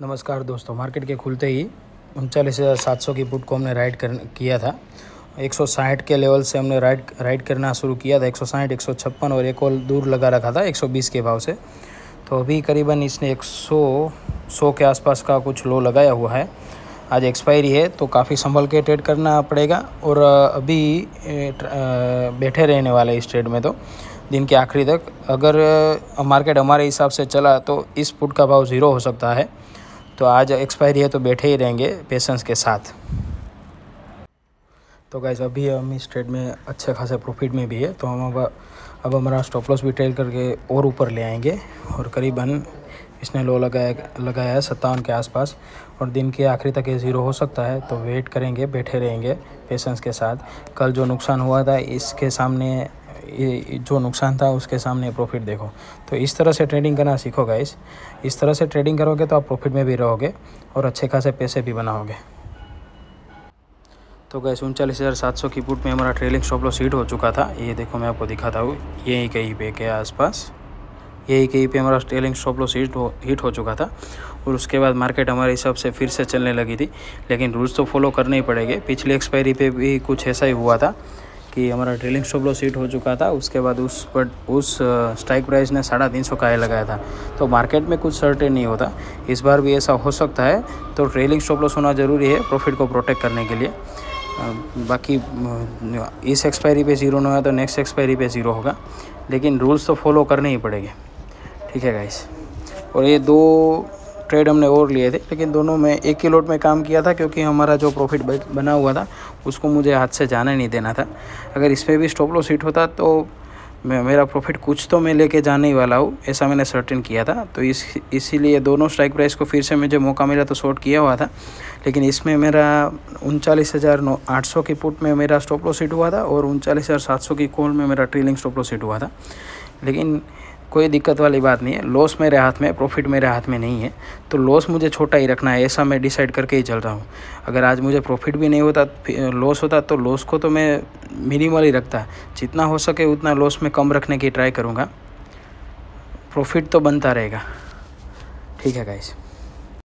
नमस्कार दोस्तों, मार्केट के खुलते ही 39,700 की पुट को हमने किया था। 160 के लेवल से हमने राइड करना शुरू किया था। 160, 156 और एक और दूर लगा रखा था 120 के भाव से। तो अभी करीबन इसने 100 के आसपास का कुछ लो लगाया हुआ है। आज एक्सपायरी है तो काफ़ी संभल के ट्रेड करना पड़ेगा और अभी बैठे रहने वाले इस ट्रेड में। तो दिन के आखिरी तक अगर मार्केट हमारे हिसाब से चला तो इस पुट का भाव 0 हो सकता है। तो आज एक्सपायरी है तो बैठे ही रहेंगे पेशेंस के साथ। तो गाइस अभी हम इस ट्रेड में अच्छे खासे प्रॉफिट में भी है। तो हम अब हमारा स्टॉप लॉस भी ट्रेल करके और ऊपर ले आएंगे और करीबन इसने लो लगाया है 57 के आसपास और दिन के आखिरी तक ये 0 हो सकता है। तो वेट करेंगे, बैठे रहेंगे पेशेंस के साथ। कल जो नुकसान हुआ था इसके सामने जो नुकसान था उसके सामने प्रॉफिट देखो। तो इस तरह से ट्रेडिंग करना सीखो गाइस। इस तरह से ट्रेडिंग करोगे तो आप प्रॉफिट में भी रहोगे और अच्छे खासे पैसे भी बनाओगे। तो गाइस 39,700 की पुट में हमारा ट्रेलिंग स्टॉप लॉस हिट हो चुका था। ये देखो, मैं आपको दिखाता हूँ, यहीं कहीं पे के आसपास यही कहीं पे हमारा ट्रेलिंग स्टॉप लॉस हिट हो चुका था। और उसके बाद मार्केट हमारे हिसाब से फिर से चलने लगी थी, लेकिन रूल्स तो फॉलो करने ही पड़ेंगे। पिछली एक्सपायरी पे भी कुछ ऐसा ही हुआ था कि हमारा ट्रेलिंग स्टॉप लॉस हिट हो चुका था। उसके बाद उस स्ट्राइक प्राइस ने 350 का हाई लगाया था। तो मार्केट में कुछ सर्टेन नहीं होता, इस बार भी ऐसा हो सकता है। तो ट्रेलिंग स्टॉप लॉस होना ज़रूरी है प्रॉफिट को प्रोटेक्ट करने के लिए। बाकी इस एक्सपायरी पे 0 नहीं हुआ तो नेक्स्ट एक्सपायरी पे 0 होगा, लेकिन रूल्स तो फॉलो करने ही पड़ेंगे। ठीक है गाइस। और ये 2 ट्रेड हमने और लिए थे, लेकिन दोनों में एक ही लोट में काम किया था, क्योंकि हमारा जो प्रॉफिट बना हुआ था उसको मुझे हाथ से जाने नहीं देना था। अगर इस पर भी स्टॉप लॉस हिट होता तो मेरा प्रॉफिट कुछ तो मैं लेके जाने ही वाला हूँ, ऐसा मैंने सर्टेन किया था। तो इसीलिए दोनों स्ट्राइक प्राइस को फिर से मुझे मौका मिला तो शॉर्ट किया हुआ था। लेकिन इसमें मेरा 39,800 की पुट में मेरा स्टॉप लॉस हिट हुआ था और 39,700 की कॉल में मेरा ट्रेलिंग स्टॉप लॉस हिट हुआ था। लेकिन कोई दिक्कत वाली बात नहीं है, लॉस मेरे हाथ में, प्रॉफिट मेरे हाथ में नहीं है। तो लॉस मुझे छोटा ही रखना है, ऐसा मैं डिसाइड करके ही चल रहा हूँ। अगर आज मुझे प्रॉफिट भी नहीं होता, लॉस होता, तो लॉस को तो मैं मिनिमल ही रखता। जितना हो सके उतना लॉस में कम रखने की ट्राई करूँगा, प्रॉफिट तो बनता रहेगा। ठीक है गाइस।